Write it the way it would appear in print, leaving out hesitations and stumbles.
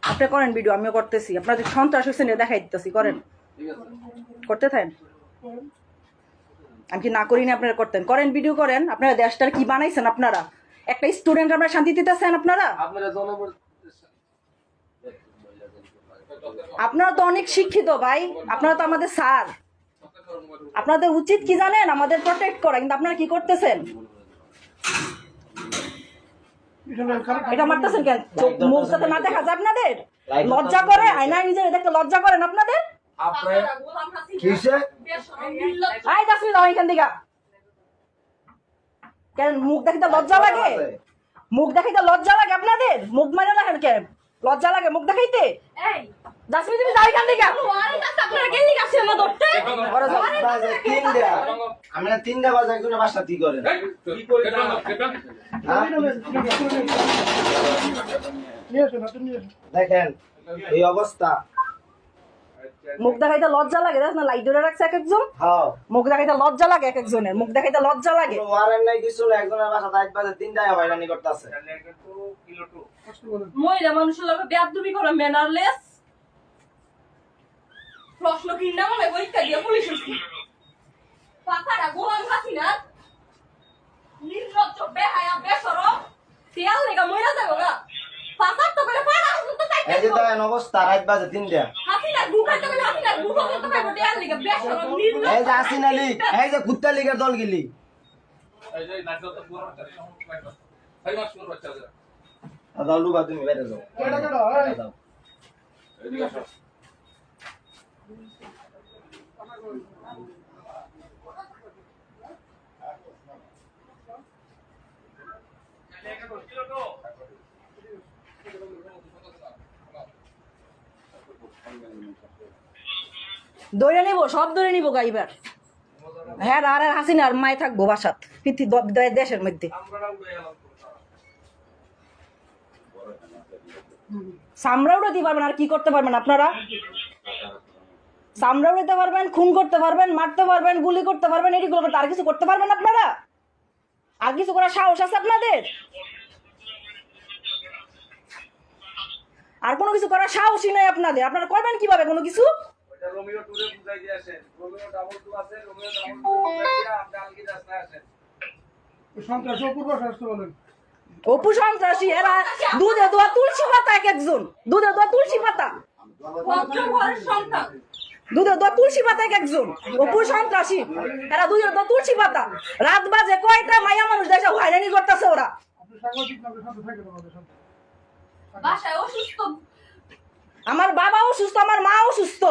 আপনি করেন ভিডিও, আমিও করতেছি। আপনাদের সন্ত্রাস হয়েছে নিয়ে দেখাই দিতেছি, করেন, করতে থাকেন। আমি কি না করি না, আপনারা করতেন, করেন ভিডিও করেন। আপনারা দেশটার কি বানাইছেন? আপনারা একটা স্টুডেন্ট আপনারা শান্তি দিতেছেন? আপনারা তো অনেক শিক্ষিত ভাই, আপনারা তো আমাদের স্যার। আপনাদের উচিত কি জানেন? আমাদের প্রোটেক্ট করা। কিন্তু আপনারা কি করতেছেন? এটা মারতেছেন কেন? মুখ যাতে না দেখা যায় আপনাদের? লজ্জা করে? আয়নায় নিজের দেখতে লজ্জা করেন আপনাদের? কেন মুখ দেখিতে লজ্জা লাগে? মুখ দেখাইতে লজ্জা লাগে আপনাদের? মুখ মানে না কেন? লজ্জা লাগে মুখ দেখাইতে? দেখেন এই অবস্থা, মুখ দেখাইতে লজ্জা লাগে? না লাইট ধরে রাখছে এক একজন, মুখ দেখাইতে লজ্জা লাগে এক একজনের, মুখ দেখাইতে লজ্জা লাগে। ওয়ারেন্ট নাই কিছু না, একজনের বাসা 8 বাজে 3টায় হয়রানি করতেছে। মহিলা মানুষের লগে বেয়াদবি করে ম্যানারলেস। প্রশ্ন কিনা বলে পরীক্ষা দিয়ে পুলিশ হইছে। পাকাটা গোলাম হাসিনা নির্লজ্জ বেহায়া বেশরম তেল লেগা মইরা যাবো না। পাকার তো করে পাড়া তো তাই। এই যে দেখেন অবস্থা, 8 বাজে 3টা। হাসিনা গুখাতে বলে হাসিনা গুখো করতে পারবো তেল লেগা বেশরম নির্লজ্জ। এই যে হাসিনা লীগ, এই যে কুত্তা লীগের দল গিলি। এই যে নাচ তো পুরো বাচ্চা ভাই মাস পুরো বাচ্চা আছে। দাও লুবা, তুমি বাইরে যাও। যাও। এদিকে আসো। ধরে নিবো, সব ধরে নিবো গাইবার। হ্যাঁ, আর হাসিনা আর মায় থাকবো বাসাত দেশের মধ্যে। সামরা উড়াতে পারবেন, আর কি করতে পারবেন আপনারা? সামরা উড়াতে পারবেন, খুন করতে পারবেন, মারতে পারবেন, গুলি করতে পারবেন, এগুলো করতে, আর কিছু করতে পারবেন আপনারা? আর কিছু করার সাহস আছে আপনাদের? আর কোনো কিছু করার সাহসই নাই আপনাদের। আপনারা করবেন কিভাবে কোনো কিছু? ওটা রোমিও টুরে বুঝাই দিয়ে আসেন। রোমিও ডাবল টু আছে, রোমিও ডাবল টু বুঝাই দিয়ে আপনি আলগি রাস্তায় আসেন। সন্ত্রাসী অপূর্ব শাস্তি বলেন। অপু সন্ত্রাসী, এরা দুধে দোয়া তুলসী পাতা, এক একজন দুধে দোয়া তুলসী পাতা, ভদ্রঘরের সন্তান। দুধে দোয়া তুলসী পাতা এক একজন। অপু সন্ত্রাসী, এরা দুধে দোয়া তুলসী পাতা। রাত বাজে কয়টা, মাইয়া মানুষ দেশে হয়রানি করতেছে ওরা। আপনি সাংবাদিক না, শান্ত থাকেন আমাদের সাথে। বাসায় অসুস্থ। আমার বাবাও সুস্থ, আমার মাও সুস্থ।